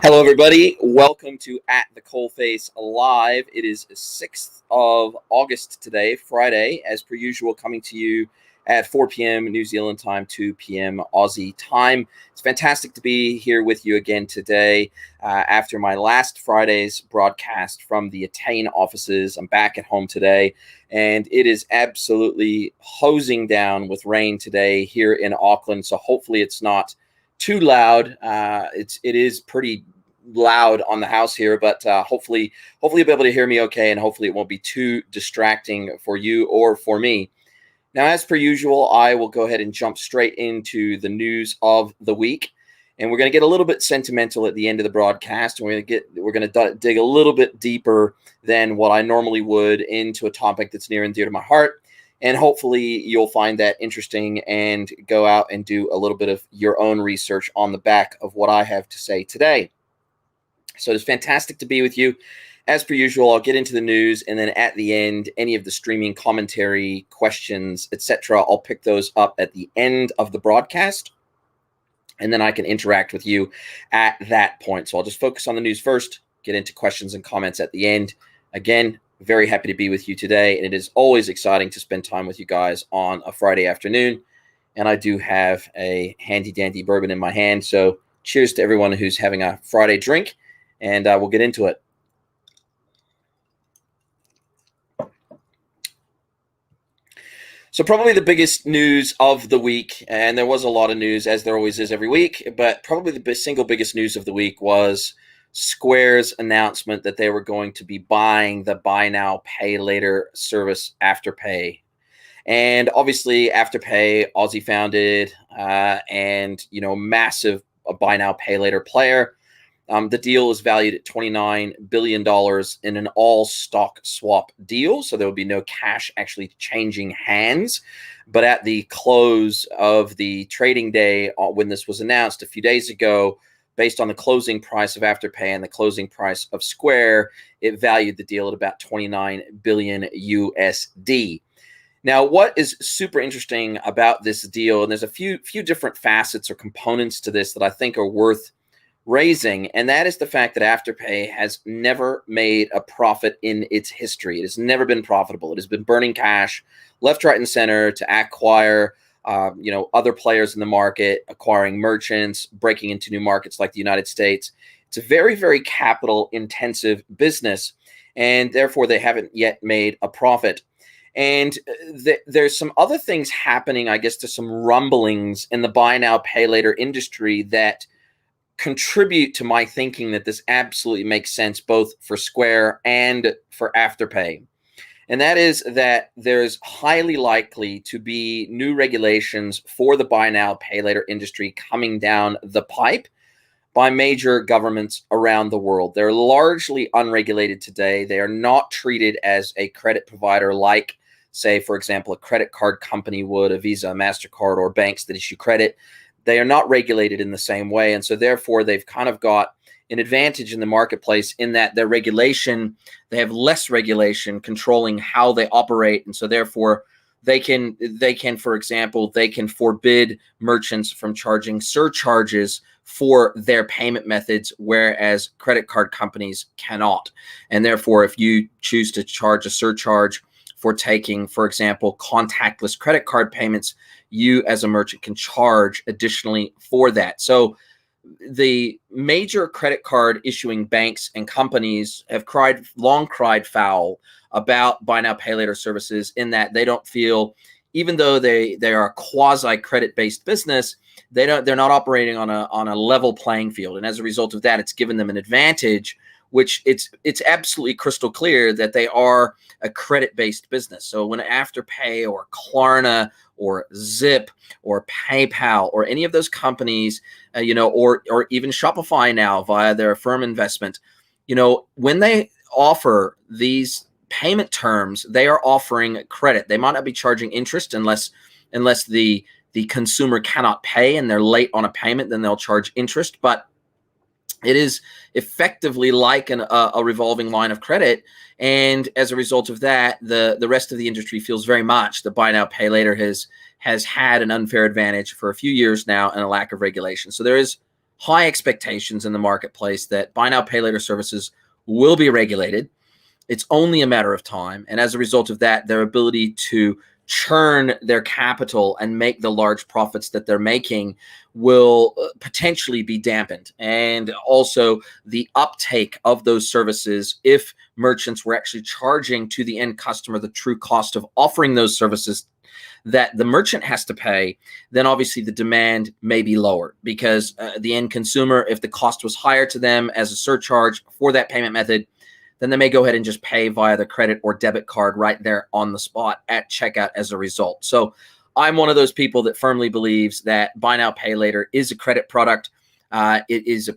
Hello, everybody. Welcome to At the Coalface Live. It is 6th of August today, Friday, as per usual, coming to you at 4 p.m. New Zealand time, 2 p.m. Aussie time. It's fantastic to be here with you again today after my last Friday's broadcast from the Attain offices. I'm back at home today, and it is absolutely hosing down with rain today here in Auckland, so hopefully it's not too loud. It is pretty loud on the house here, but hopefully you'll be able to hear me okay, and hopefully it won't be too distracting for you or for me. Now, as per usual, I will go ahead and jump straight into the news of the week, and we're going to get a little bit sentimental at the end of the broadcast. We're going to dig a little bit deeper than what I normally would into a topic that's near and dear to my heart. And hopefully you'll find that interesting and go out and do a little bit of your own research on the back of what I have to say today. So it's fantastic to be with you. As per usual, I'll get into the news, and then at the end, any of the streaming commentary, questions, etc., I'll pick those up at the end of the broadcast, and then I can interact with you at that point. So I'll just focus on the news first, get into questions and comments at the end. Again, very happy to be with you today, and it is always exciting to spend time with you guys on a Friday afternoon. And I do have a handy-dandy bourbon in my hand, so cheers to everyone who's having a Friday drink, and we'll get into it. So probably the biggest news of the week, and there was a lot of news, as there always is every week, but probably the single biggest news of the week was Square's announcement that they were going to be buying the buy now, pay later service Afterpay. And obviously Afterpay, Aussie founded, and massive buy now, pay later player. The deal is valued at $29 billion in an all-stock swap deal, so there will be no cash actually changing hands. But at the close of the trading day, when this was announced a few days ago, based on the closing price of Afterpay and the closing price of Square, it valued the deal at about 29 billion USD. Now, what is super interesting about this deal, and there's a few different facets or components to this that I think are worth raising, and that is the fact that Afterpay has never made a profit in its history. It has never been profitable. It has been burning cash left, right, and center to acquire other players in the market, acquiring merchants, breaking into new markets like the United States. It's a very, very capital intensive business, and therefore they haven't yet made a profit. And there's some other things happening, I guess, to some rumblings in the buy now, pay later industry that contribute to my thinking that this absolutely makes sense both for Square and for Afterpay. And that is that there's highly likely to be new regulations for the buy now, pay later industry coming down the pipe by major governments around the world. They're largely unregulated today. They are not treated as a credit provider like, say, for example, a credit card company would, a Visa, MasterCard, or banks that issue credit. They are not regulated in the same way. And so therefore, they've kind of got an advantage in the marketplace in that their regulation, they have less regulation controlling how they operate. And so therefore they can, for example, they can forbid merchants from charging surcharges for their payment methods, whereas credit card companies cannot. And therefore, if you choose to charge a surcharge for taking, for example, contactless credit card payments, you as a merchant can charge additionally for that. So the major credit card issuing banks and companies have long cried foul about buy now, pay later services, in that they don't feel, even though they are a quasi credit based business, they're not operating on a level playing field. And as a result of that, it's given them an advantage, which it's absolutely crystal clear that they are a credit-based business. So when Afterpay or Klarna or Zip or PayPal or any of those companies, or even Shopify now via their Affirm investment, when they offer these payment terms, they are offering credit. They might not be charging interest unless the consumer cannot pay and they're late on a payment, then they'll charge interest. But it is effectively like a revolving line of credit. And as a result of that, the rest of the industry feels very much the buy now, pay later has had an unfair advantage for a few years now and a lack of regulation. So there is high expectations in the marketplace that buy now, pay later services will be regulated. It's only a matter of time. And as a result of that, their ability to churn their capital and make the large profits that they're making will potentially be dampened. And also the uptake of those services, if merchants were actually charging to the end customer the true cost of offering those services that the merchant has to pay, then obviously the demand may be lower, because the end consumer, if the cost was higher to them as a surcharge for that payment method, then they may go ahead and just pay via the credit or debit card right there on the spot at checkout as a result. So I'm one of those people that firmly believes that buy now, pay later is a credit product. It is a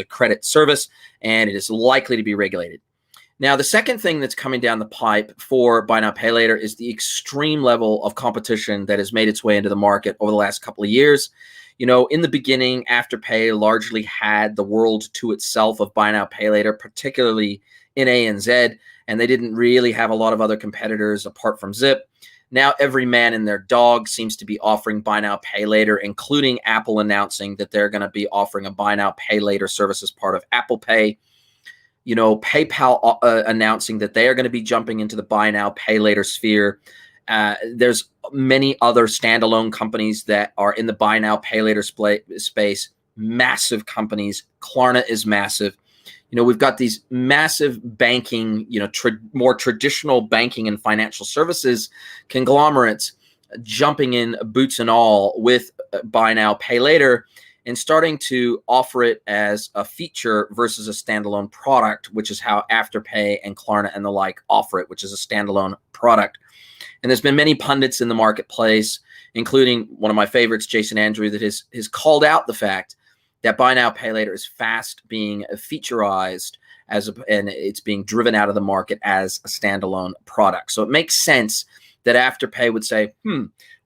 credit service, and it is likely to be regulated. Now, the second thing that's coming down the pipe for buy now, pay later is the extreme level of competition that has made its way into the market over the last couple of years. You know, in the beginning, Afterpay largely had the world to itself of buy now, pay later, particularly in ANZ, and they didn't really have a lot of other competitors apart from Zip. Now, every man and their dog seems to be offering buy now, pay later, including Apple announcing that they're going to be offering a buy now, pay later service as part of Apple Pay. You know, PayPal announcing that they are going to be jumping into the buy now, pay later sphere. There's many other standalone companies that are in the buy now, pay later space, massive companies. Klarna is massive. You know, we've got these massive banking, you know, more traditional banking and financial services conglomerates jumping in boots and all with buy now, pay later, and starting to offer it as a feature versus a standalone product, which is how Afterpay and Klarna and the like offer it, which is a standalone product. And there's been many pundits in the marketplace, including one of my favorites, Jason Andrew, that has called out the fact that buy now, pay later is fast being featureized and it's being driven out of the market as a standalone product. So it makes sense that Afterpay would say,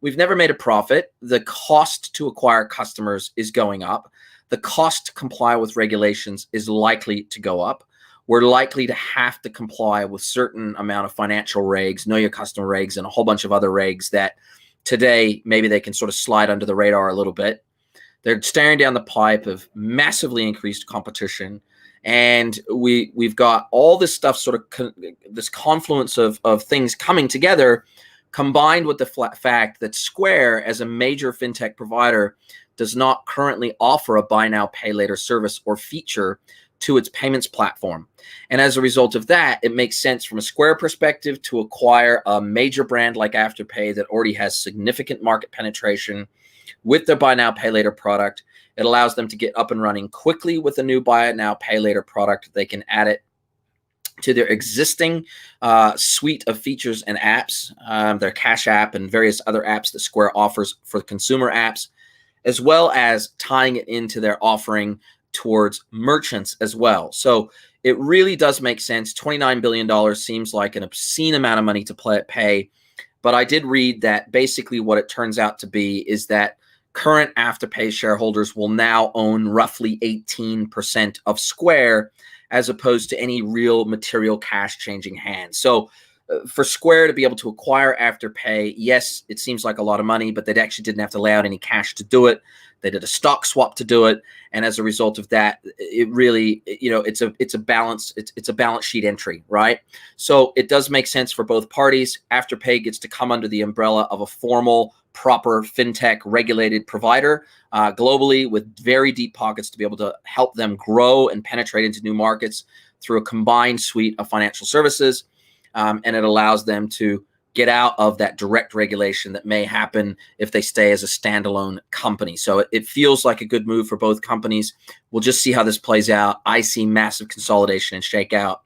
we've never made a profit. The cost to acquire customers is going up. The cost to comply with regulations is likely to go up. We're likely to have to comply with certain amount of financial regs, know your customer regs, and a whole bunch of other regs that today maybe they can sort of slide under the radar a little bit. They're staring down the pipe of massively increased competition. And we've got all this stuff, sort of this confluence of things coming together, combined with the fact that Square, as a major fintech provider, does not currently offer a buy now, pay later service or feature to its payments platform. And as a result of that, it makes sense from a Square perspective to acquire a major brand like Afterpay that already has significant market penetration with their buy now, pay later product. It allows them to get up and running quickly with a new buy now, pay later product. They can add it to their existing suite of features and apps, their Cash App and various other apps that Square offers for consumer apps, as well as tying it into their offering towards merchants as well. So it really does make sense. $29 billion seems like an obscene amount of money to pay. But I did read that basically what it turns out to be is that current Afterpay shareholders will now own roughly 18% of Square, as opposed to any real material cash changing hands. So for Square to be able to acquire Afterpay, yes, it seems like a lot of money, but they actually didn't have to lay out any cash to do it. They did a stock swap to do it, and as a result of that, it really, you know, it's a balance sheet entry, right? So it does make sense for both parties. Afterpay gets to come under the umbrella of a formal, proper fintech regulated provider globally, with very deep pockets to be able to help them grow and penetrate into new markets through a combined suite of financial services, and it allows them to get out of that direct regulation that may happen if they stay as a standalone company. So it feels like a good move for both companies. We'll just see how this plays out. I see massive consolidation and shakeout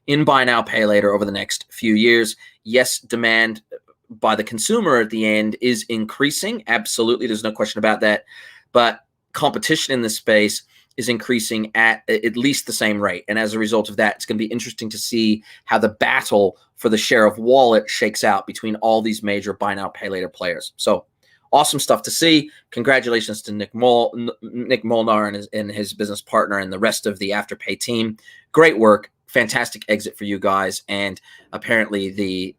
in buy now, pay later over the next few years. Yes, demand by the consumer at the end is increasing. Absolutely, there's no question about that. But competition in this space is increasing at least the same rate. And as a result of that, it's going to be interesting to see how the battle for the share of wallet shakes out between all these major buy now, pay later players. So awesome stuff to see. Congratulations to Nick Molnar and his business partner and the rest of the Afterpay team. Great work. fantastic exit for you guys. And apparently the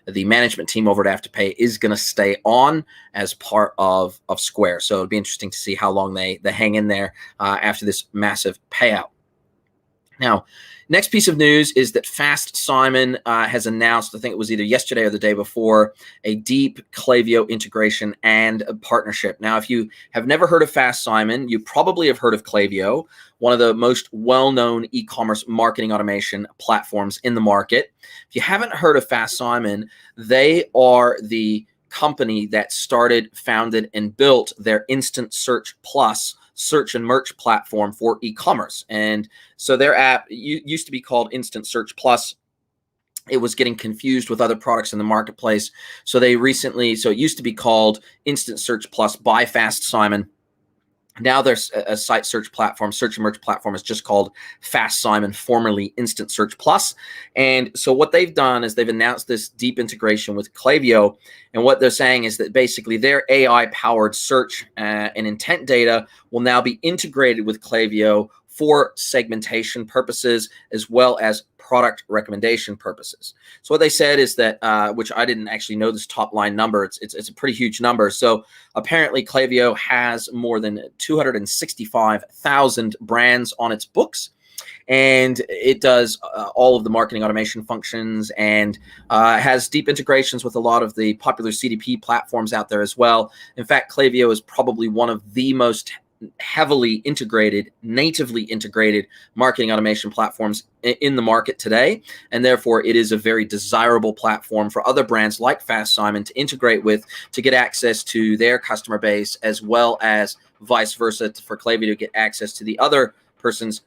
management team over at Afterpay is going to stay on as part of Square. So it'll be interesting to see how long they hang in there after this massive payout. Now, next piece of news is that Fast Simon has announced, I think it was either yesterday or the day before, a deep Klaviyo integration and a partnership. Now, if you have never heard of Fast Simon, you probably have heard of Klaviyo, one of the most well-known e-commerce marketing automation platforms in the market. If you haven't heard of Fast Simon, they are the company that started, founded, and built their Instant Search Plus search and merch platform for e-commerce. And so their app used to be called Instant Search Plus. It was getting confused with other products in the marketplace. So they recently, so it used to be called Instant Search Plus by Fast Simon. Now there's a site search platform, search and merch platform is just called Fast Simon, formerly Instant Search Plus. And so what they've done is they've announced this deep integration with Klaviyo. And what they're saying is that basically their AI-powered search and intent data will now be integrated with Klaviyo for segmentation purposes as well as product recommendation purposes. So what they said is that, which I didn't actually know this top line number, it's a pretty huge number. So apparently Klaviyo has more than 265,000 brands on its books. And it does all of the marketing automation functions and has deep integrations with a lot of the popular CDP platforms out there as well. In fact, Klaviyo is probably one of the most heavily integrated, natively integrated marketing automation platforms in the market today. And therefore, it is a very desirable platform for other brands like Fast Simon to integrate with, to get access to their customer base, as well as vice versa for Klaviyo to get access to the other person's,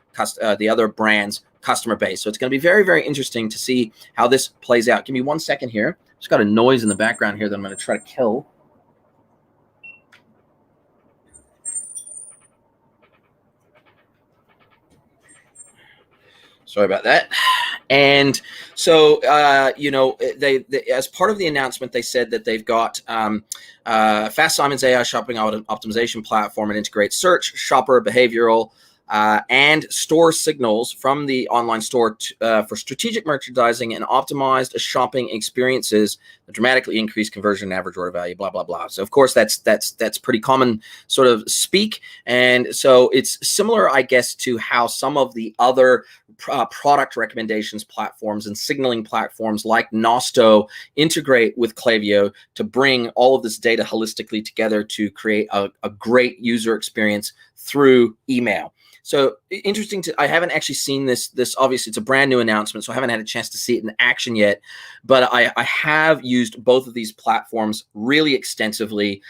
the other brand's customer base. So it's going to be very, very interesting to see how this plays out. Give me 1 second here. Just got a noise in the background here that I'm going to try to kill. Sorry about that. And so, you know, they as part of the announcement, they said that they've got Fast Simon's AI shopping optimization platform and integrates search, shopper, behavioral, and store signals from the online store for strategic merchandising and optimized shopping experiences that dramatically increase conversion and average order value, blah, blah, blah. So, of course, that's pretty common sort of speak. And so it's similar, I guess, to how some of the other product recommendations platforms and signaling platforms like Nosto integrate with Klaviyo to bring all of this data holistically together to create a great user experience through email. So interesting I haven't actually seen this obviously it's a brand new announcement, so I haven't had a chance to see it in action yet, but I have used both of these platforms really extensively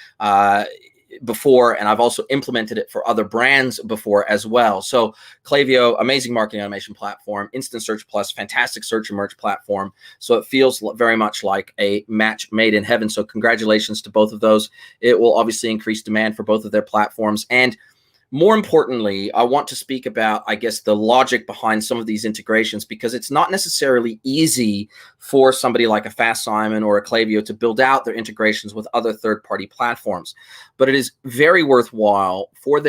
before, and I've also implemented it for other brands before as well. So Klaviyo, amazing marketing automation platform, Instant Search Plus, fantastic search and merch platform. So it feels very much like a match made in heaven. So congratulations to both of those. It will obviously increase demand for both of their platforms. And more importantly, I want to speak about, I guess, the logic behind some of these integrations, because it's not necessarily easy for somebody like a Fast Simon or a Klaviyo to build out their integrations with other third-party platforms. But it is very worthwhile for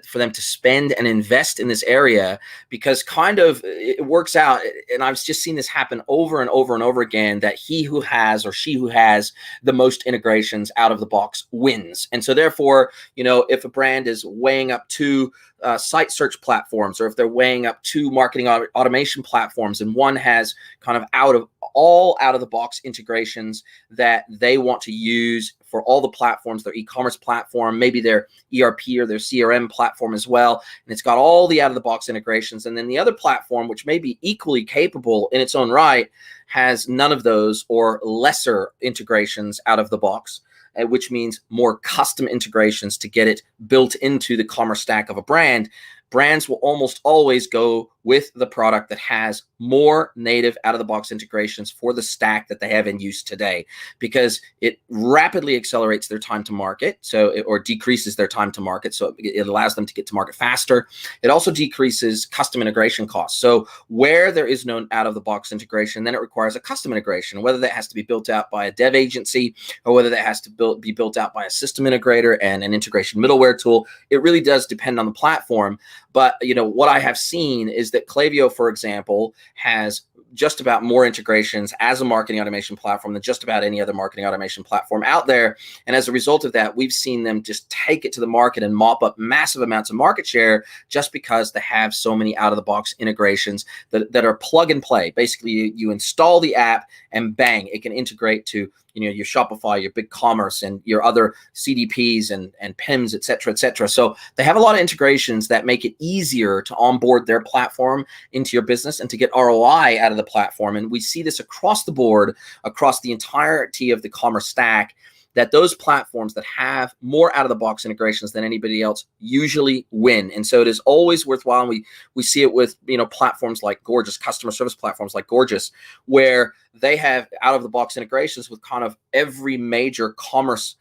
for them to spend and invest in this area, because kind of it works out, and I've just seen this happen over and over and over again, that he who has or she who has the most integrations out of the box wins. And so therefore, you know, if a brand is weighing up two site search platforms, or if they're weighing up two marketing automation platforms, and one has kind of out of the box integrations that they want to use for all the platforms, their e-commerce platform, maybe their ERP or their CRM platform as well, and it's got all the out of the box integrations, and then the other platform, which may be equally capable in its own right, has none of those or lesser integrations out of the box, which means more custom integrations to get it built into the commerce stack of a brand. Brands will almost always go with the product that has more native out-of-the-box integrations for the stack that they have in use today, because it rapidly accelerates their time to market, or decreases their time to market, so it allows them to get to market faster. It also decreases custom integration costs. So where there is no out-of-the-box integration, then it requires a custom integration, whether that has to be built out by a dev agency or whether that has to be built out by a system integrator and an integration middleware tool. It really does depend on the platform. But what I have seen is that Klaviyo, for example, has just about more integrations as a marketing automation platform than just about any other marketing automation platform out there. And as a result of that, we've seen them just take it to the market and mop up massive amounts of market share just because they have so many out-of-the-box integrations that are plug and play. Basically, you install the app and bang, it can integrate to your Shopify, your BigCommerce, and your other CDPs and PIMs, et cetera, et cetera. So they have a lot of integrations that make it easier to onboard their platform into your business and to get ROI out of the platform. And we see this across the board, across the entirety of the commerce stack, that those platforms that have more out-of-the-box integrations than anybody else usually win. And so it is always worthwhile. And we see it with platforms like Gorgeous, customer service platforms like Gorgeous, where they have out-of-the-box integrations with kind of every major commerce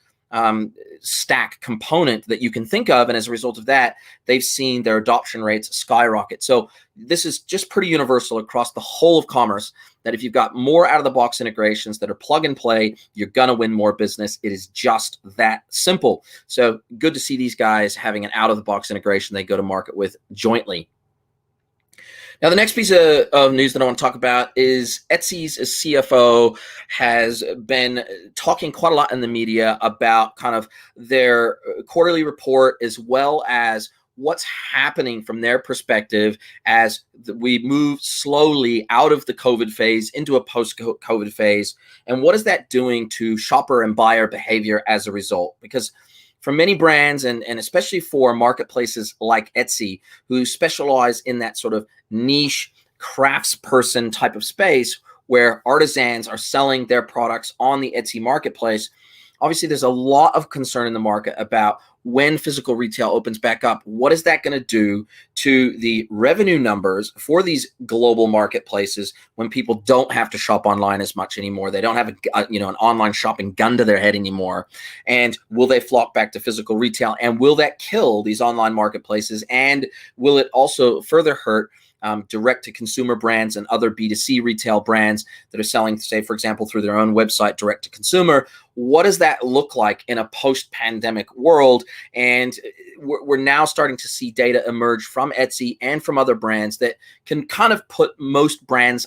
stack component that you can think of. And as a result of that, they've seen their adoption rates skyrocket. So this is just pretty universal across the whole of commerce, that if you've got more out-of-the-box integrations that are plug and play, you're going to win more business. It is just that simple. So good to see these guys having an out-of-the-box integration they go to market with jointly. Now, the next piece of news that I want to talk about is Etsy's CFO has been talking quite a lot in the media about kind of their quarterly report, as well as what's happening from their perspective as we move slowly out of the COVID phase into a post-COVID phase. And what is that doing to shopper and buyer behavior as a result? Because for many brands, and especially for marketplaces like Etsy, who specialize in that sort of niche craftsperson type of space where artisans are selling their products on the Etsy marketplace, obviously there's a lot of concern in the market about when physical retail opens back up. What is that going to do to the revenue numbers for these global marketplaces when people don't have to shop online as much anymore? They don't have an online shopping gun to their head anymore. And will they flock back to physical retail? And will that kill these online marketplaces? And will it also further hurt direct-to-consumer brands and other B2C retail brands that are selling, say, for example, through their own website direct-to-consumer? What does that look like in a post-pandemic world? And we're now starting to see data emerge from Etsy and from other brands that can kind of put most brands'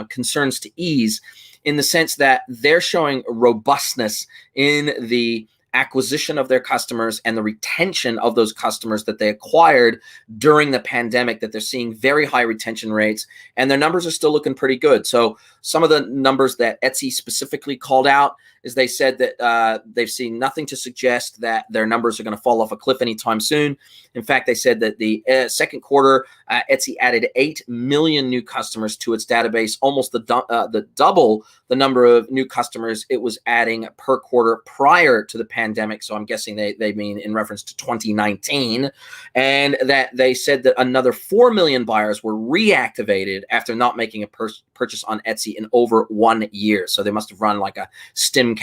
concerns to ease, in the sense that they're showing robustness in the acquisition of their customers and the retention of those customers that they acquired during the pandemic, that they're seeing very high retention rates, and their numbers are still looking pretty good. So some of the numbers that Etsy specifically called out is they said that they've seen nothing to suggest that their numbers are going to fall off a cliff anytime soon. In fact, they said that the second quarter, Etsy added 8 million new customers to its database, almost the double the number of new customers it was adding per quarter prior to the pandemic. So I'm guessing they mean in reference to 2019. And that they said that another 4 million buyers were reactivated after not making a purchase on Etsy in over 1 year. So they must have run like a stimulation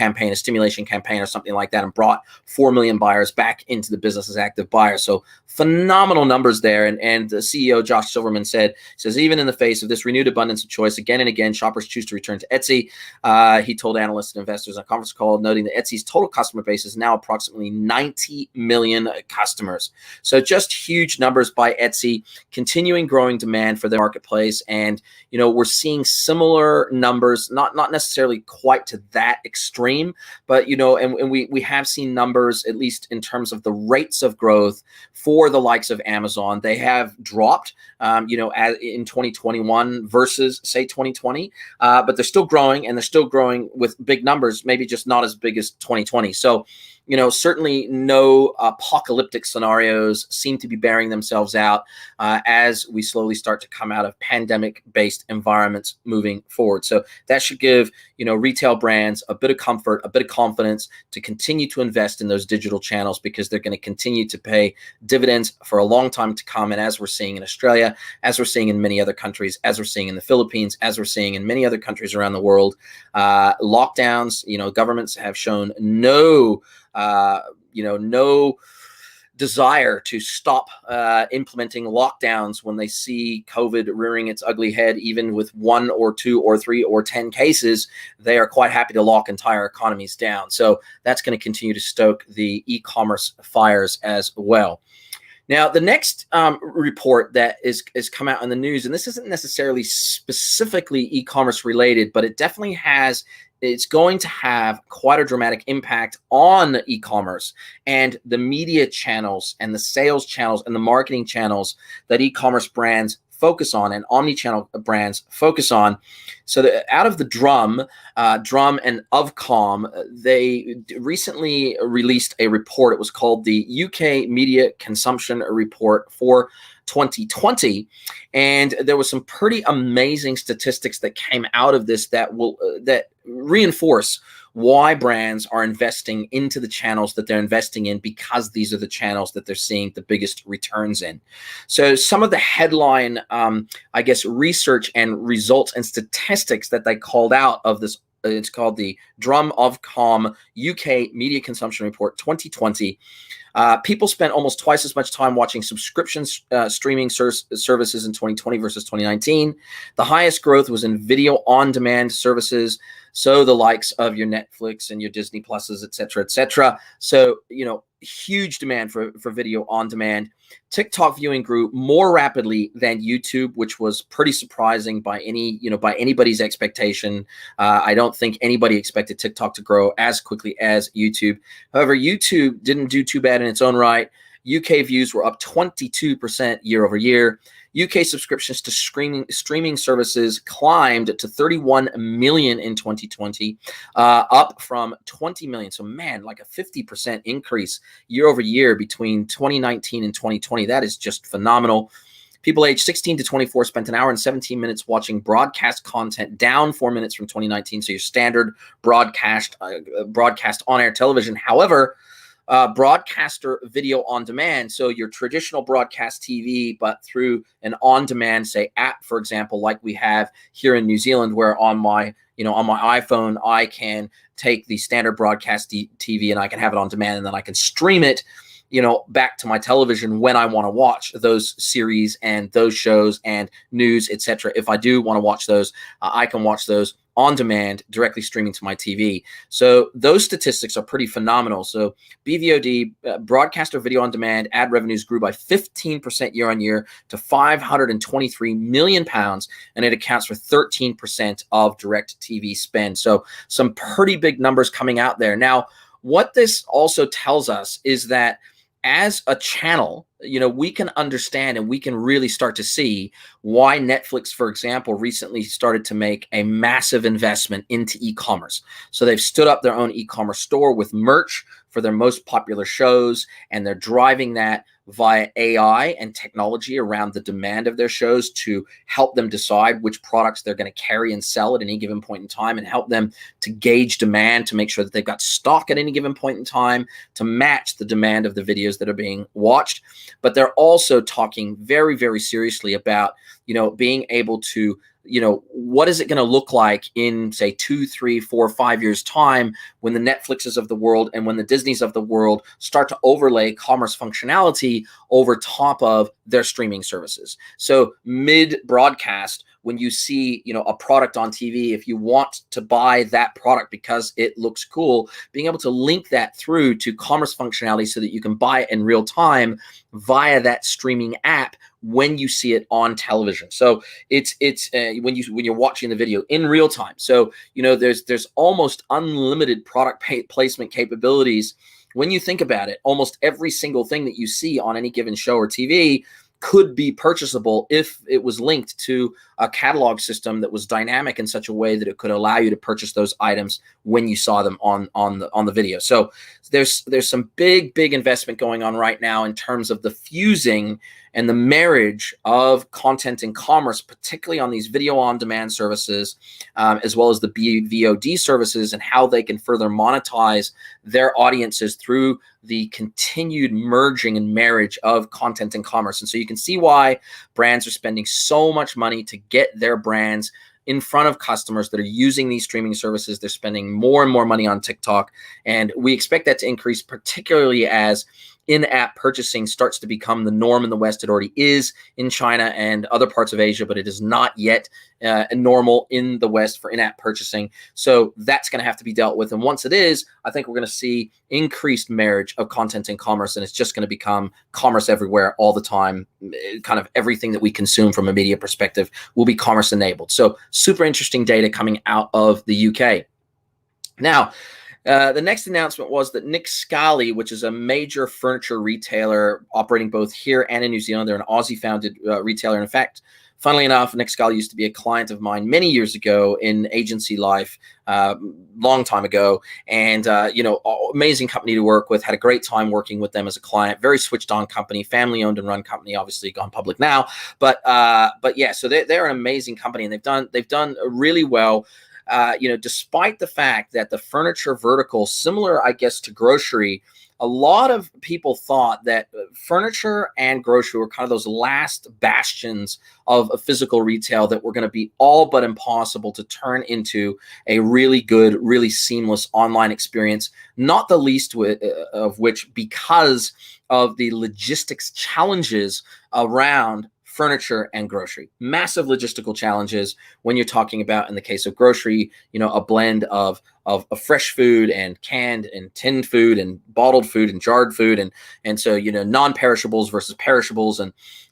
campaign or something like that, and brought 4 million buyers back into the business as active buyers. So phenomenal numbers there. And the CEO, Josh Silverman, says, even in the face of this renewed abundance of choice, again and again, shoppers choose to return to Etsy. He told analysts and investors on a conference call, noting that Etsy's total customer base is now approximately 90 million customers. So just huge numbers by Etsy, continuing growing demand for their marketplace. And, we're seeing similar numbers, not necessarily quite to that extreme, but, and we have seen numbers, at least in terms of the rates of growth for the likes of Amazon. They have dropped, in 2021 versus, say, 2020, but they're still growing, and they're still growing with big numbers, maybe just not as big as 2020. So, certainly no apocalyptic scenarios seem to be bearing themselves out as we slowly start to come out of pandemic-based environments moving forward. So that should give, retail brands a bit of comfort, a bit of confidence to continue to invest in those digital channels, because they're going to continue to pay dividends for a long time to come. And as we're seeing in Australia, as we're seeing in many other countries, as we're seeing in the Philippines, as we're seeing in many other countries around the world, lockdowns, governments have shown no desire to stop implementing lockdowns when they see COVID rearing its ugly head. Even with 1 or 2 or 3 or 10 cases, they are quite happy to lock entire economies down. So that's going to continue to stoke the e-commerce fires as well. Now, the next report that is come out in the news, and this isn't necessarily specifically e-commerce related, but it definitely it's going to have quite a dramatic impact on e-commerce and the media channels and the sales channels and the marketing channels that e-commerce brands focus on and omni-channel brands focus on. So out of the Drum and Ofcom, they recently released a report. It was called the UK Media Consumption Report for 2020, and there was some pretty amazing statistics that came out of this that reinforce why brands are investing into the channels that they're investing in, because these are the channels that they're seeing the biggest returns in. So some of the headline, research and results and statistics that they called out of this, it's called the Drum Ofcom UK Media Consumption Report 2020. People spent almost twice as much time watching subscription streaming services in 2020 versus 2019. The highest growth was in video on-demand services, so the likes of your Netflix and your Disney Pluses, et cetera, et cetera. So, huge demand for video on demand. TikTok viewing grew more rapidly than YouTube, which was pretty surprising by anybody's expectation. I don't think anybody expected TikTok to grow as quickly as YouTube. However, YouTube didn't do too bad in its own right. UK views were up 22% year over year. UK subscriptions to streaming services climbed to 31 million in 2020, up from 20 million. So, man, like a 50% increase year over year between 2019 and 2020. That is just phenomenal. People aged 16 to 24 spent an hour and 17 minutes watching broadcast content, down 4 minutes from 2019. So your standard broadcast on-air television. However, broadcaster video on demand, so your traditional broadcast TV, but through an on-demand, say, app, for example, like we have here in New Zealand, where on my iPhone, I can take the standard broadcast TV and I can have it on demand, and then I can stream it, back to my television when I want to watch those series and those shows and news, etc. If I do want to watch those, I can watch those on demand, directly streaming to my TV. So those statistics are pretty phenomenal. So BVOD, broadcaster video on demand, ad revenues grew by 15% year on year to £523 million, and it accounts for 13% of direct TV spend. So some pretty big numbers coming out there. Now, what this also tells us is that as a channel, we can understand and we can really start to see why Netflix, for example, recently started to make a massive investment into e-commerce. So they've stood up their own e-commerce store with merch for their most popular shows, and they're driving that via AI and technology around the demand of their shows to help them decide which products they're going to carry and sell at any given point in time, and help them to gauge demand to make sure that they've got stock at any given point in time to match the demand of the videos that are being watched. But they're also talking very, very seriously about, being able to, what is it going to look like in, say, 2, 3, 4, 5 years time, when the Netflixes of the world and when the Disneys of the world start to overlay commerce functionality over top of their streaming services. So mid-broadcast, when you see, a product on TV, if you want to buy that product because it looks cool, being able to link that through to commerce functionality so that you can buy it in real time via that streaming app when you see it on television. So it's when you're watching the video in real time. So there's almost unlimited product placement capabilities. When you think about it, almost every single thing that you see on any given show or TV could be purchasable if it was linked to a catalog system that was dynamic in such a way that it could allow you to purchase those items when you saw them on the video. So there's some big investment going on right now in terms of the fusing and the marriage of content and commerce, particularly on these video on demand services, as well as the VOD services, and how they can further monetize their audiences through the continued merging and marriage of content and commerce. And so you can see why brands are spending so much money to get their brands in front of customers that are using these streaming services. They're spending more and more money on TikTok, and we expect that to increase, particularly as in-app purchasing starts to become the norm in the West. It already is in China and other parts of Asia, but it is not yet normal in the West for in-app purchasing. So that's going to have to be dealt with. And once it is, I think we're going to see increased marriage of content and commerce, and it's just going to become commerce everywhere all the time. Kind of everything that we consume from a media perspective will be commerce enabled. So super interesting data coming out of the UK. Now, the next announcement was that Nick Scali, which is a major furniture retailer operating both here and in New Zealand, they're an Aussie-founded retailer. In fact, funnily enough, Nick Scali used to be a client of mine many years ago in agency life, long time ago, and amazing company to work with. Had a great time working with them as a client. Very switched on company, family owned and run company. Obviously gone public now, but yeah. So they're an amazing company, and they've done really well. Despite the fact that the furniture vertical, similar, I guess, to grocery, a lot of people thought that furniture and grocery were kind of those last bastions of a physical retail that were going to be all but impossible to turn into a really good, really seamless online experience, not the least of which because of the logistics challenges around furniture and grocery. Massive logistical challenges when you're talking about, in the case of grocery, a blend of fresh food and canned and tinned food and bottled food and jarred food, and so non-perishables versus perishables,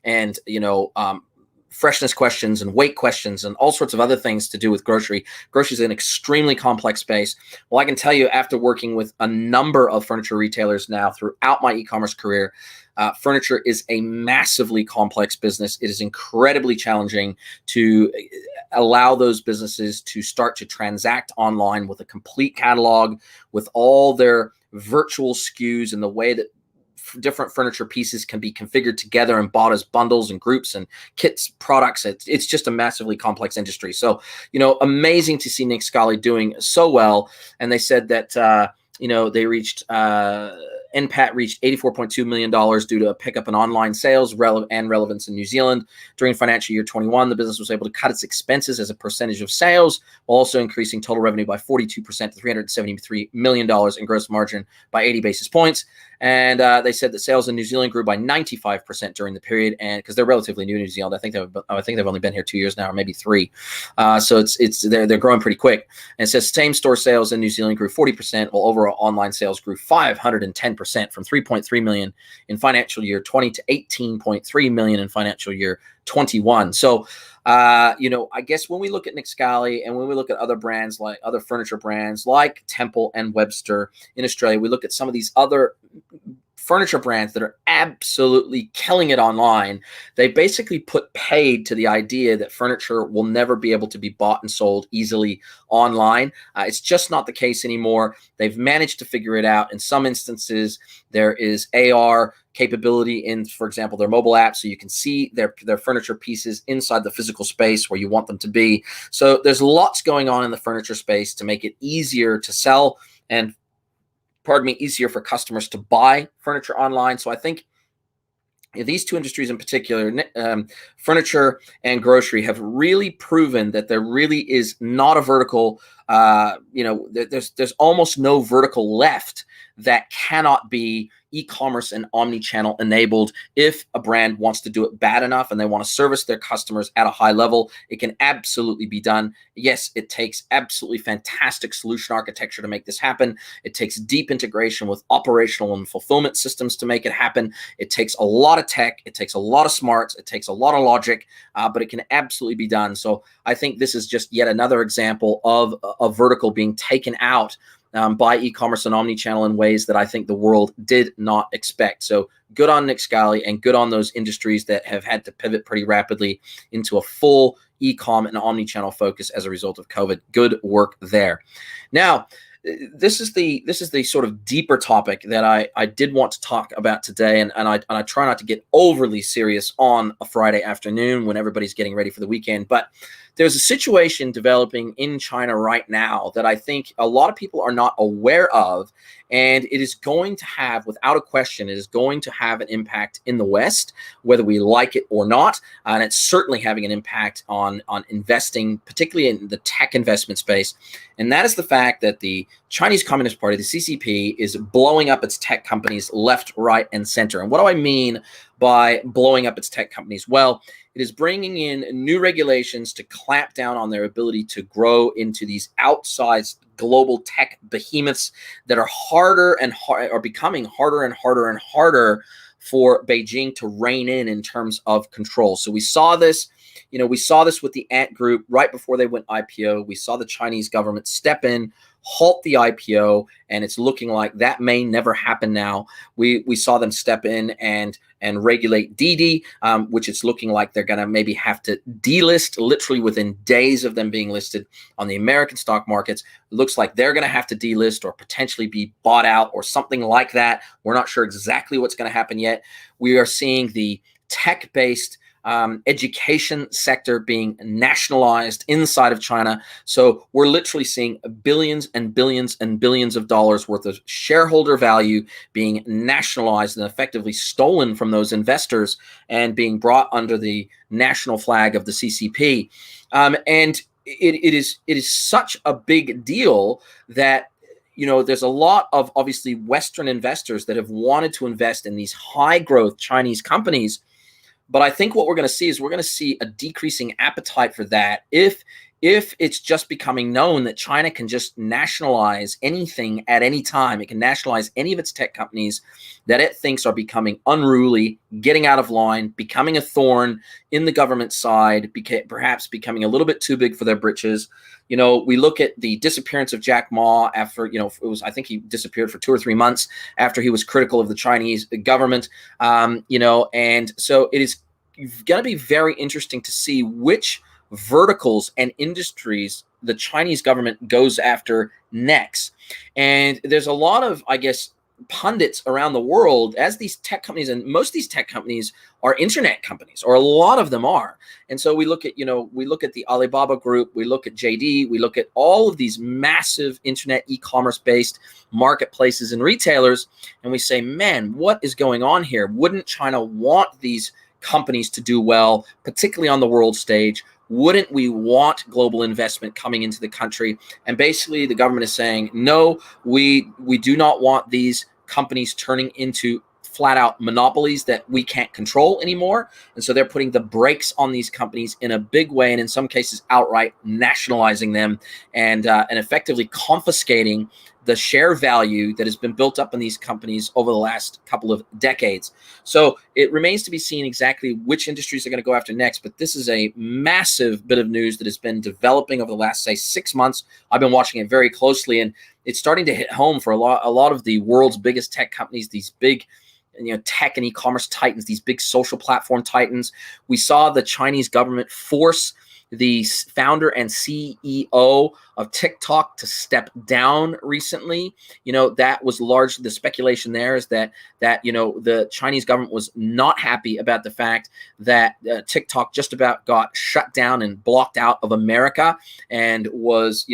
and freshness questions and weight questions and all sorts of other things to do with grocery. Grocery is an extremely complex space. Well, I can tell you, after working with a number of furniture retailers now throughout my e-commerce career, furniture is a massively complex business. It is incredibly challenging to allow those businesses to start to transact online with a complete catalog, with all their virtual SKUs and the way that different furniture pieces can be configured together and bought as bundles and groups and kits, products. It's just a massively complex industry. So, amazing to see Nick Scali doing so well. And they said that, they reached, NPAT reached $84.2 million due to a pickup in online sales and relevance in New Zealand. During financial year 21, the business was able to cut its expenses as a percentage of sales, while also increasing total revenue by 42% to $373 million and gross margin by 80 basis points. And they said that sales in New Zealand grew by 95% during the period, and because they're relatively new to New Zealand, I think they've only been here 2 years now, or maybe 3. So they're growing pretty quick. And it says same-store sales in New Zealand grew 40%, while overall online sales grew 510%, from 3.3 million in financial year 20 to 18.3 million in financial year 21. So, I guess when we look at Nick Scali and when we look at other brands, like other furniture brands like Temple and Webster in Australia, we look at some of these other furniture brands that are absolutely killing it online. They basically put paid to the idea that furniture will never be able to be bought and sold easily online. It's just not the case anymore. They've managed to figure it out. In some instances, there is AR capability in, for example, their mobile app, so you can see their furniture pieces inside the physical space where you want them to be. So there's lots going on in the furniture space to make it easier to sell and easier for customers to buy furniture online. So I think these two industries in particular, furniture and grocery, have really proven that there really is not a vertical, there's almost no vertical left that cannot be e-commerce and omni-channel enabled. If a brand wants to do it bad enough and they want to service their customers at a high level, it can absolutely be done. Yes, it takes absolutely fantastic solution architecture to make this happen. It takes deep integration with operational and fulfillment systems to make it happen. It takes a lot of tech. It takes a lot of smarts. It takes a lot of logic, but it can absolutely be done. So I think this is just yet another example of a vertical being taken out by e-commerce and omni-channel in ways that I think the world did not expect. So good on Nick Scali and good on those industries that have had to pivot pretty rapidly into a full e-com and omni-channel focus as a result of COVID. Good work there. Now, this is the sort of deeper topic that I did want to talk about today, and I try not to get overly serious on a Friday afternoon when everybody's getting ready for the weekend. But there's a situation developing in China right now that I think a lot of people are not aware of, and it is going to have, without a question, it is going to have an impact in the West, whether we like it or not. And it's certainly having an impact on investing, particularly in the tech investment space. And that is the fact that the Chinese Communist Party, the CCP, is blowing up its tech companies left, right, and center. And what do I mean by blowing up its tech companies? Well, it is bringing in new regulations to clamp down on their ability to grow into these outsized global tech behemoths that are becoming harder and harder and harder for Beijing to rein in terms of control. So we saw this. We saw this with the Ant Group right before they went IPO. We saw the Chinese government step in, halt the IPO, and it's looking like that may never happen now. We saw them step in and regulate Didi, which it's looking like they're going to maybe have to delist literally within days of them being listed on the American stock markets. It looks like they're going to have to delist or potentially be bought out or something like that. We're not sure exactly what's going to happen yet. We are seeing the tech-based education sector being nationalized inside of China. So we're literally seeing billions and billions and billions of dollars worth of shareholder value being nationalized and effectively stolen from those investors and being brought under the national flag of the CCP. And it is such a big deal that there's a lot of obviously Western investors that have wanted to invest in these high growth Chinese companies. But I think what we're going to see is we're going to see a decreasing appetite for that if it's just becoming known that China can just nationalize anything at any time. It can nationalize any of its tech companies that it thinks are becoming unruly, getting out of line, becoming a thorn in the government side, perhaps becoming a little bit too big for their britches. We look at the disappearance of Jack Ma after, I think he disappeared for 2 or 3 months after he was critical of the Chinese government, and so it is going to be very interesting to see which verticals and industries the Chinese government goes after next. And there's a lot of, I guess, pundits around the world as these tech companies, and most of these tech companies are internet companies, or a lot of them are. And so we look at the Alibaba Group, we look at JD, we look at all of these massive internet e-commerce based marketplaces and retailers, and we say, man, what is going on here? Wouldn't China want these companies to do well, particularly on the world stage? Wouldn't we want global investment coming into the country? And basically the government is saying, no, we do not want these companies turning into flat out monopolies that we can't control anymore. And so they're putting the brakes on these companies in a big way, and in some cases outright nationalizing them and effectively confiscating the share value that has been built up in these companies over the last couple of decades. So it remains to be seen exactly which industries are going to go after next, but this is a massive bit of news that has been developing over the last, say, 6 months. I've been watching it very closely, and it's starting to hit home for a lot of the world's biggest tech companies, these big tech and e-commerce titans, these big social platform titans. We saw the Chinese government force the founder and CEO of TikTok to step down recently. That was largely the speculation there, is that the Chinese government was not happy about the fact that TikTok just about got shut down and blocked out of America, and was,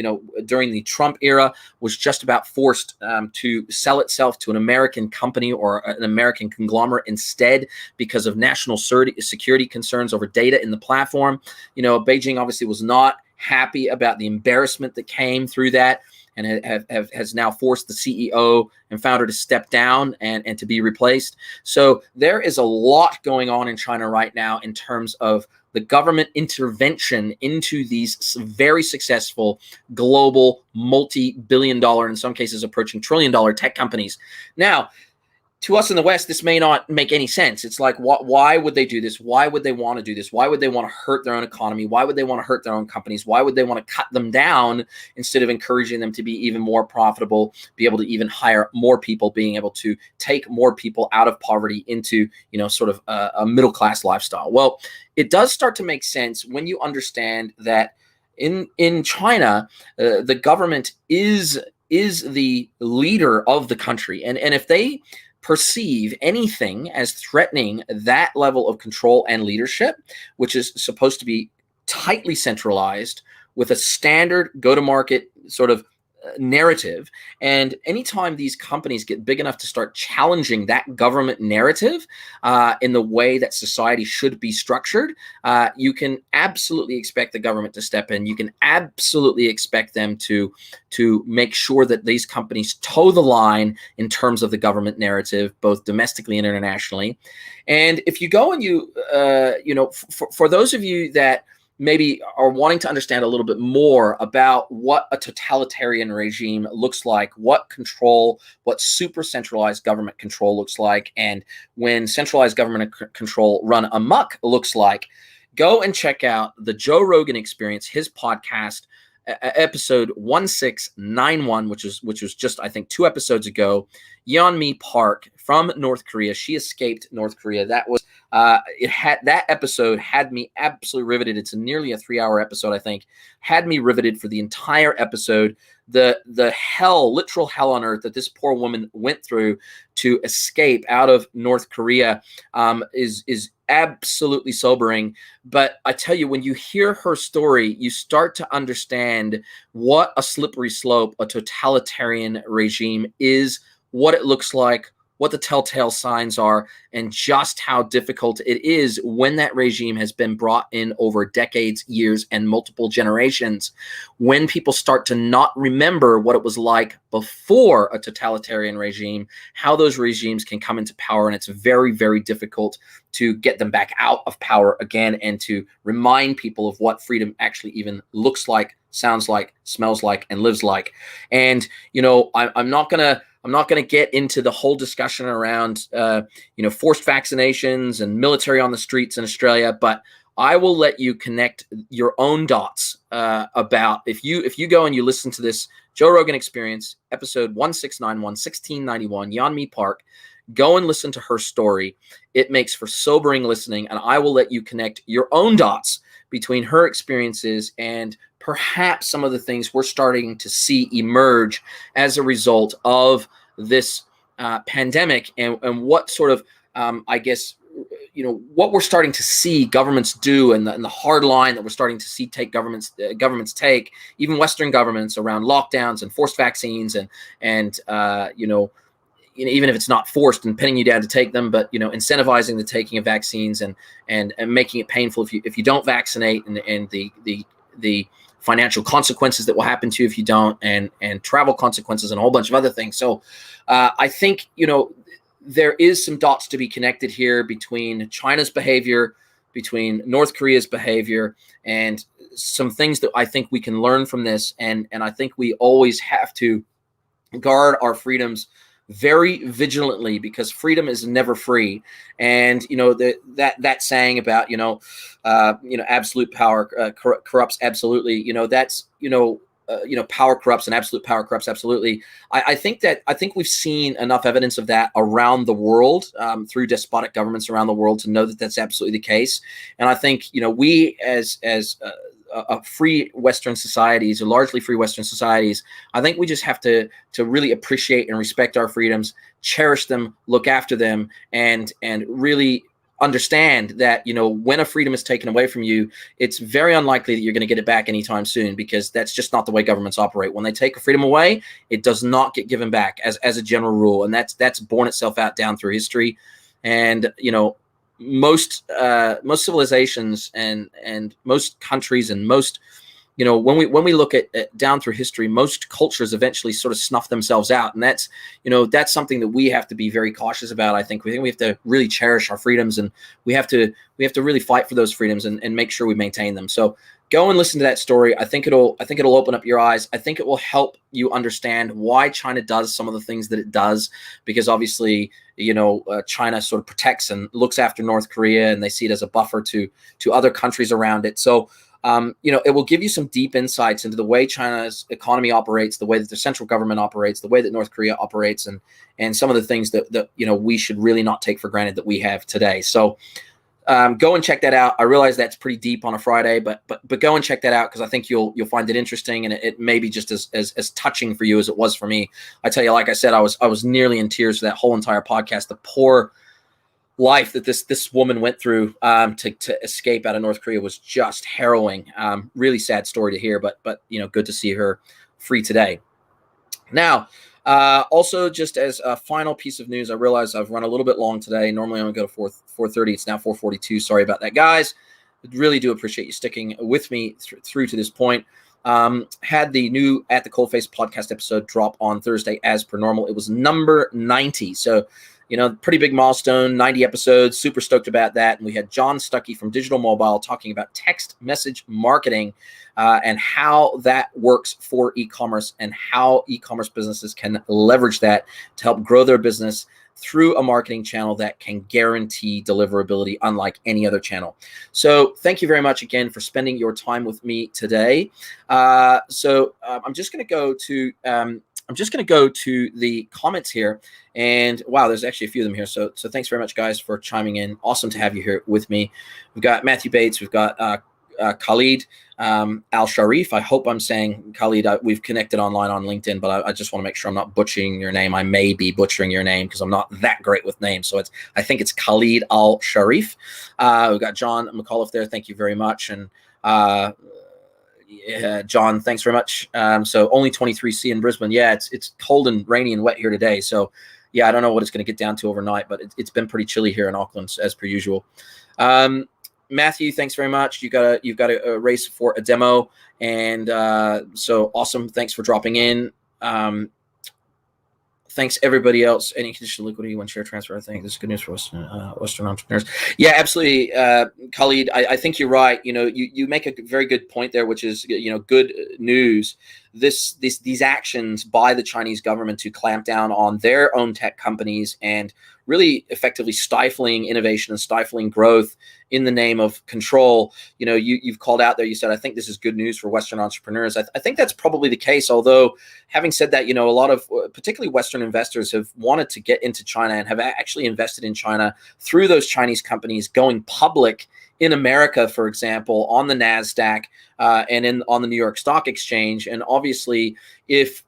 during the Trump era, was just about forced to sell itself to an American company or an American conglomerate instead, because of national security concerns over data in the platform. Beijing obviously was not happy about the embarrassment that came through that, and has now forced the CEO and founder to step down and to be replaced. So there is a lot going on in China right now in terms of the government intervention into these very successful global multi-billion-dollar, in some cases approaching trillion-dollar tech companies. Now, to us in the West, this may not make any sense. It's like, why would they do this? Why would they want to do this? Why would they want to hurt their own economy? Why would they want to hurt their own companies? Why would they want to cut them down instead of encouraging them to be even more profitable, be able to even hire more people, being able to take more people out of poverty into, sort of a middle-class lifestyle? Well, it does start to make sense when you understand that in China, the government is the leader of the country. And if they perceive anything as threatening that level of control and leadership, which is supposed to be tightly centralized with a standard go-to-market sort of narrative. And anytime these companies get big enough to start challenging that government narrative in the way that society should be structured, you can absolutely expect the government to step in. You can absolutely expect them to make sure that these companies toe the line in terms of the government narrative, both domestically and internationally. And if you go and for those of you that maybe are wanting to understand a little bit more about what a totalitarian regime looks like, what super centralized government control looks like, and when centralized government control run amok looks like, go and check out the Joe Rogan Experience, his podcast, episode 1691, which was just, I think, 2 episodes ago. Yeonmi Park from North Korea. She escaped North Korea. That was that episode had me absolutely riveted. It's nearly a 3-hour episode, I think. Had me riveted for the entire episode. The literal hell on earth that this poor woman went through to escape out of North Korea is absolutely sobering. But I tell you, when you hear her story, you start to understand what a slippery slope a totalitarian regime is, what it looks like, what the telltale signs are, and just how difficult it is when that regime has been brought in over decades, years, and multiple generations. When people start to not remember what it was like before a totalitarian regime, how those regimes can come into power, and it's very, very difficult to get them back out of power again and to remind people of what freedom actually even looks like, sounds like, smells like, and lives like. And, I'm not going to get into the whole discussion around, forced vaccinations and military on the streets in Australia, but I will let you connect your own dots about if you go and you listen to this Joe Rogan Experience, episode 1691, 1691, Yeonmi Park. Go and listen to her story. It makes for sobering listening, and I will let you connect your own dots between her experiences and perhaps some of the things we're starting to see emerge as a result of this pandemic, and what sort of, what we're starting to see governments do, and the hard line that we're starting to see governments take, even Western governments, around lockdowns and forced vaccines and even if it's not forced and pinning you down to take them, but incentivizing the taking of vaccines and making it painful if you don't vaccinate, and the financial consequences that will happen to you if you don't, and travel consequences and a whole bunch of other things. So I think there is some dots to be connected here between China's behavior, between North Korea's behavior, and some things that I think we can learn from this. And I think we always have to guard our freedoms very vigilantly, because freedom is never free. And that saying about absolute power corrupts absolutely. That's power corrupts and absolute power corrupts absolutely. I think we've seen enough evidence of that around the world through despotic governments around the world to know that that's absolutely the case. And I think we as free Western societies, or largely free Western societies, I think we just have to really appreciate and respect our freedoms, cherish them, look after them, and really understand that when a freedom is taken away from you, it's very unlikely that you're going to get it back anytime soon, because that's just not the way governments operate. When they take a freedom away, it does not get given back as a general rule, and that's borne itself out down through history. And most civilizations and most countries and most when we look at down through history, most cultures eventually sort of snuff themselves out, and that's something that we have to be very cautious about. I think we have to really cherish our freedoms, and we have to really fight for those freedoms and make sure we maintain them. So go and listen to that story. I think it'll open up your eyes. I think it will help you understand why China does some of the things that it does, because obviously China sort of protects and looks after North Korea, and they see it as a buffer to other countries around it. So it will give you some deep insights into the way China's economy operates, the way that the central government operates, the way that North Korea operates, and some of the things that we should really not take for granted that we have today. So go and check that out. I realize that's pretty deep on a Friday, but go and check that out, because I think you'll find it interesting, and it may be just as touching for you as it was for me. I tell you, like I said, I was nearly in tears for that whole entire podcast. The poor life that this woman went through to escape out of North Korea was just harrowing. Really sad story to hear, but good to see her free today. Now, also, just as a final piece of news, I realize I've run a little bit long today. Normally, I'm going to go to 4:30. It's now 4:42. Sorry about that, guys. I really do appreciate you sticking with me through to this point. Had the new At the Coalface podcast episode drop on Thursday as per normal. It was number 90. So, pretty big milestone, 90 episodes. Super stoked about that. And we had John Stuckey from Digital Mobile talking about text message marketing and how that works for e-commerce and how e-commerce businesses can leverage that to help grow their business through a marketing channel that can guarantee deliverability unlike any other channel. So thank you very much again for spending your time with me today. I'm just going to go to the comments here, and wow, there's actually a few of them here. So thanks very much, guys, for chiming in. Awesome to have you here with me. We've got Matthew Bates. We've got Khalid Al Sharif. I hope I'm saying Khalid. We've connected online on LinkedIn, but I just want to make sure I'm not butchering your name. I may be butchering your name because I'm not that great with names. So I think it's Khalid Al Sharif. We've got John McAuliffe there. Thank you very much. And yeah, John, thanks very much. So only 23C in Brisbane. Yeah, it's cold and rainy and wet here today. So yeah, I don't know what it's going to get down to overnight, but it's been pretty chilly here in Auckland as per usual. Matthew, thanks very much. You've got a race for a demo, and so awesome. Thanks for dropping in. Thanks everybody else. Any conditional liquidity when share transfer? I think this is good news for Western entrepreneurs. Yeah, absolutely, Khalid. I think you're right. You make a very good point there, which is good news. These actions by the Chinese government to clamp down on their own tech companies and really effectively stifling innovation and stifling growth in the name of control. You've called out there. You said, I think this is good news for Western entrepreneurs. I think that's probably the case. Although, having said that, a lot of particularly Western investors have wanted to get into China and have actually invested in China through those Chinese companies going public in America, for example, on the NASDAQ and on the New York Stock Exchange. And obviously, if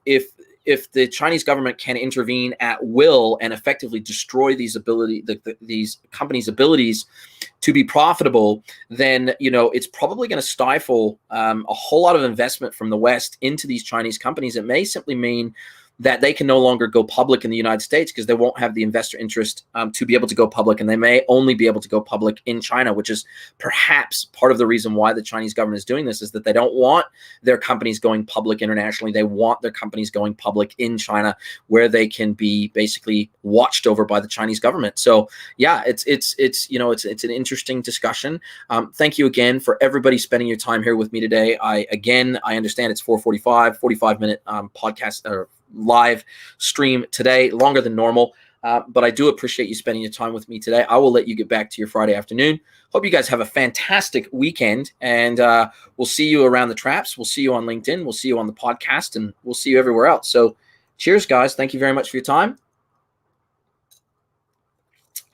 the Chinese government can intervene at will and effectively destroy these companies' abilities to be profitable, then it's probably going to stifle a whole lot of investment from the West into these Chinese companies. It may simply mean that they can no longer go public in the United States because they won't have the investor interest to be able to go public, and they may only be able to go public in China, which is perhaps part of the reason why the Chinese government is doing this, is that they don't want their companies going public internationally. They want their companies going public in China, where they can be basically watched over by the Chinese government. So yeah, it's an interesting discussion. Thank you again for everybody spending your time here with me today. I understand it's 4:45, 45-minute podcast or live stream today, longer than normal, but I do appreciate you spending your time with me today. I will let you get back to your Friday afternoon. Hope you guys have a fantastic weekend, and we'll see you around the traps. We'll see you on LinkedIn. We'll see you on the podcast, and we'll see you everywhere else. So cheers, guys. Thank you very much for your time.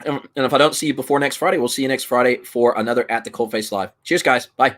And if I don't see you before next Friday, we'll see you next Friday for another At the Coalface Live. Cheers, guys. Bye.